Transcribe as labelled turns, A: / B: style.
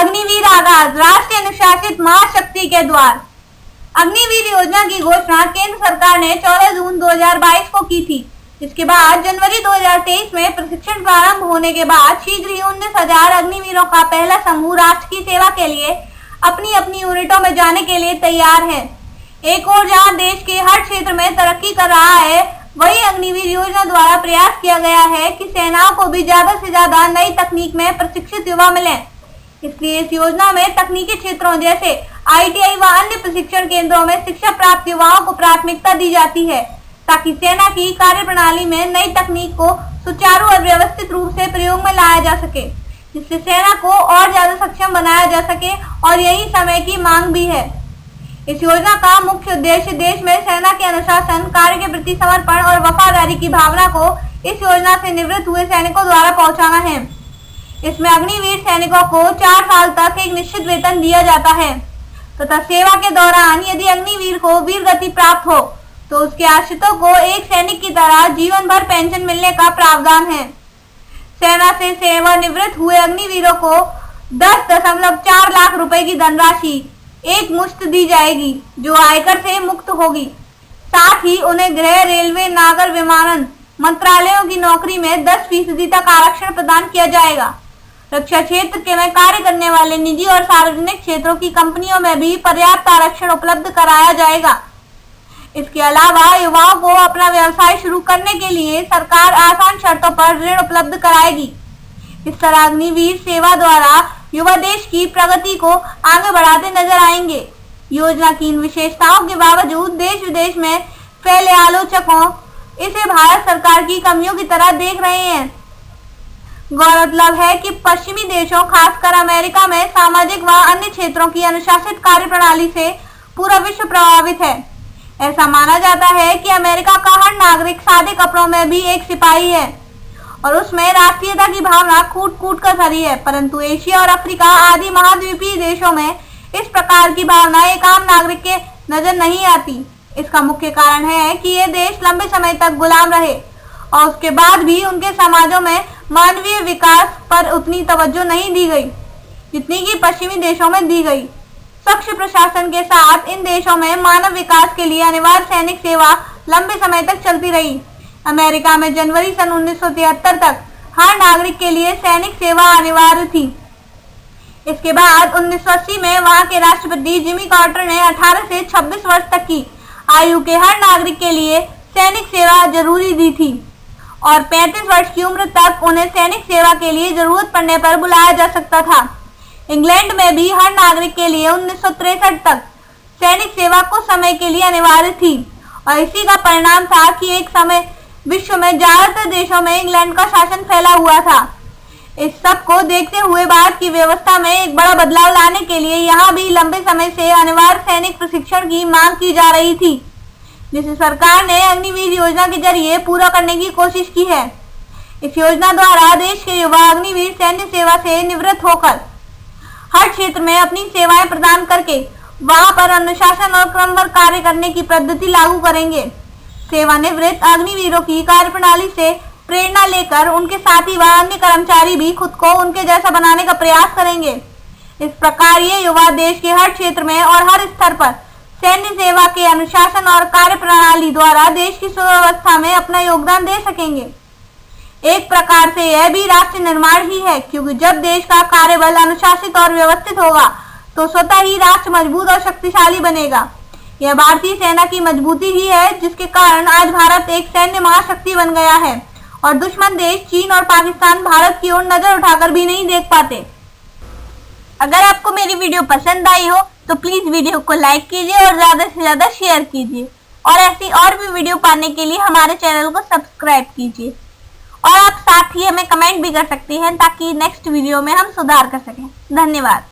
A: अग्निवीर आगाज, राष्ट्रीय अनुशासित महाशक्ति के द्वार। अग्निवीर योजना की घोषणा केंद्र सरकार ने 14 जून 2022 को की थी। इसके बाद जनवरी 2023 में प्रशिक्षण प्रारंभ होने के बाद शीघ्र ही 19,000 अग्निवीरों का पहला समूह राष्ट्र की सेवा के लिए अपनी अपनी यूनिटों में जाने के लिए तैयार है। एक और जहां देश के हर क्षेत्र में तरक्की कर रहा है, वही अग्निवीर योजना द्वारा प्रयास किया गया है कि सेनाओं को भी ज्यादा से ज्यादा नई तकनीक में प्रशिक्षित युवा मिले। इसलिए इस योजना में तकनीकी क्षेत्रों जैसे ITI व अन्य प्रशिक्षण केंद्रों में शिक्षा प्राप्त युवाओं को प्राथमिकता दी जाती है, ताकि सेना की कार्यप्रणाली में नई तकनीक को सुचारू और व्यवस्थित रूप से प्रयोग में लाया जा सके, जिससे सेना को और ज्यादा सक्षम बनाया जा सके, और यही समय की मांग भी है। इस योजना का मुख्य उद्देश्य देश में सेना के अनुशासन, कार्य के प्रति समर्पण और वफादारी की भावना को इस योजना से निवृत्त हुए सैनिकों द्वारा पहुंचाना है। इसमें अग्निवीर सैनिकों को 4 साल तक एक निश्चित वेतन दिया जाता है तथा सेवा के दौरान यदि अग्निवीर को वीर गति प्राप्त हो तो उसके आश्रितों को एक सैनिक की तरह जीवन भर पेंशन मिलने का प्रावधान है। सेना से सेवानिवृत्त हुए अग्निवीरों को 10.4 लाख रुपए की धनराशि एक मुश्त दी जाएगी, जो आयकर से मुक्त होगी। साथ ही उन्हें गृह, रेलवे, नागर विमानन मंत्रालयों की नौकरी में 10% तक आरक्षण प्रदान किया जाएगा। रक्षा क्षेत्र के में कार्य करने वाले निजी और सार्वजनिक क्षेत्रों की कंपनियों में भी पर्याप्त आरक्षण उपलब्ध कराया जाएगा। इसके अलावा युवाओं को अपना व्यवसाय शुरू करने के लिए सरकार आसान शर्तों पर ऋण उपलब्ध कराएगी। इस तरह अग्निवीर सेवा द्वारा युवा देश की प्रगति को आगे बढ़ाते नजर आएंगे। योजना की इन विशेषताओं के बावजूद देश विदेश में फैले आलोचकों इसे भारत सरकार की कमियों की तरह देख रहे हैं। गौरतलब है कि पश्चिमी देशों, खासकर अमेरिका में सामाजिक व अन्य क्षेत्रों की अनुशासित कार्यप्रणाली से पूरा विश्व प्रभावित है। ऐसा माना जाता है कि अमेरिका का हर नागरिक सादे कपड़ों में भी एक सिपाही है और उसमें राष्ट्रीयता की भावना कूट कूट कर भरी है, परंतु एशिया और अफ्रीका आदि महाद्वीपीय देशों में इस प्रकार की भावना एक आम नागरिक के नजर नहीं आती। इसका मुख्य कारण है कि ये देश लंबे समय तक गुलाम रहे और उसके बाद भी उनके समाजों में मानवीय विकास पर उतनी तवज्जो नहीं दी गई जितनी कि पश्चिमी देशों में दी गई। स्वच्छ प्रशासन के साथ इन देशों में मानव विकास के लिए अनिवार्य सैनिक सेवा लंबे समय तक चलती रही। अमेरिका में जनवरी सन 1973 तक हर नागरिक के लिए सैनिक सेवा अनिवार्य थी। इसके बाद 1980 में वहां के राष्ट्रपति जिमी कार्टर ने 18 से 26 वर्ष तक की आयु के हर नागरिक के लिए सैनिक सेवा जरूरी दी थी और 35 वर्ष की उम्र तक उन्हें सैनिक सेवा के लिए जरूरत पड़ने पर बुलाया जा सकता था। इंग्लैंड में भी हर नागरिक के लिए 1963 तक सैनिक सेवा कुछ समय के लिए अनिवार्य थी और इसी का परिणाम था कि एक समय विश्व में ज्यादातर देशों में इंग्लैंड का शासन फैला हुआ था। इस सब को देखते हुए भारत की व्यवस्था में एक बड़ा बदलाव लाने के लिए यहाँ भी लंबे समय से अनिवार्य सैनिक प्रशिक्षण की मांग की जा रही थी, जिसे सरकार ने अग्निवीर योजना के जरिए पूरा करने की कोशिश की है। इस योजना द्वारा देश के युवा अग्निवीर सैन्य सेवा से निवृत्त होकर हर क्षेत्र में अपनी सेवाएं प्रदान करके वहां पर अनुशासन और क्रमबद्ध कार्य करने की पद्धति लागू करेंगे। सेवानिवृत्त अग्निवीरों की कार्यप्रणाली से प्रेरणा लेकर उनके साथी व अन्य कर्मचारी भी खुद को उनके जैसा बनाने का प्रयास करेंगे। इस प्रकार ये युवा देश के हर क्षेत्र में और हर स्तर पर सैन्य सेवा के अनुशासन और कार्यप्रणाली द्वारा देश की सुव्यवस्था में अपना योगदान दे सकेंगे। एक प्रकार से यह भी राष्ट्र निर्माण ही है, क्योंकि जब देश का कार्यबल अनुशासित और व्यवस्थित होगा तो स्वतः ही राष्ट्र मजबूत और शक्तिशाली बनेगा। यह भारतीय सेना की मजबूती ही है जिसके कारण आज भारत एक सैन्य महाशक्ति बन गया है और दुश्मन देश चीन और पाकिस्तान भारत की ओर नजर उठाकर भी नहीं देख पाते। अगर आपको मेरी वीडियो पसंद आई हो तो प्लीज वीडियो को लाइक कीजिए और ज्यादा से ज्यादा शेयर कीजिए और ऐसी और भी वीडियो पाने के लिए हमारे चैनल को सब्सक्राइब कीजिए और आप साथ ही हमें कमेंट भी कर सकते हैं ताकि नेक्स्ट वीडियो में हम सुधार कर सकें। धन्यवाद।